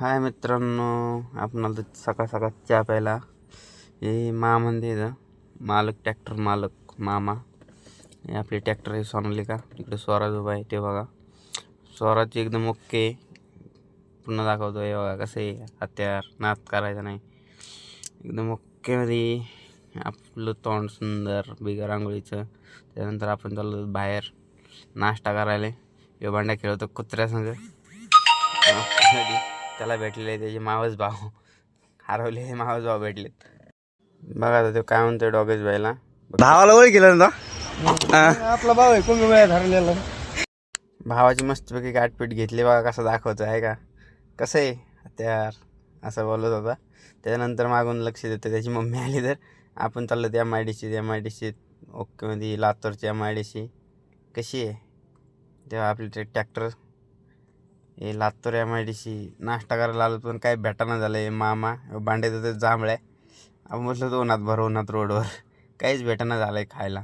हाय मित्रांनो, आपणाला सकाळ सकाळ चहा प्यायला हे मामांदे मालक ट्रॅक्टर मालक मामा. हे आपले ट्रॅक्टर आहे सोनालिका. तिकडे स्वराज उभा आहे ते बघा. स्वराज एकदम ओके. पुन्हा दाखवतो हे बघा कसं आहे. हत्यार नाद करायचा नाही, एकदम ओके मध्ये. आपलं तोंड सुंदर बिगर आंघोळीचं. त्यानंतर आपण चाललो बाहेर नाश्ता करायला. हे भांड्या खेळतो कुत्र्यासंग. त्याला भेटलेले त्याचे मावस भाऊ, हरवलेले मावस भाऊ भेटलेत बघा. आता ते काय म्हणतोय डॉगेश भाईला. भावाला ओळख केलं ना आपला भाऊ आहे कोणी वेळा धरलेला. भावाची मस्तपैकी गाठपीट घेतली बघा. कसं दाखवतो आहे का, कसं आहे हत्यार असं बोलत होता. त्याच्यानंतर मागून लक्ष देतं त्याची मम्मी आली. तर आपण चाललो त्या MIDC ओके मध्ये लातूरची MIDC कशी आहे. तेव्हा आपले ट्रॅक्टर हे लातूर MIDC नाश्ता करायला आलो, पण काही भेटाना झालं. आहे मामा भांडे देतात जांभळ्या. आपण बसलो तो उन्हात रोडवर, काहीच भेटाना झालं आहे खायला.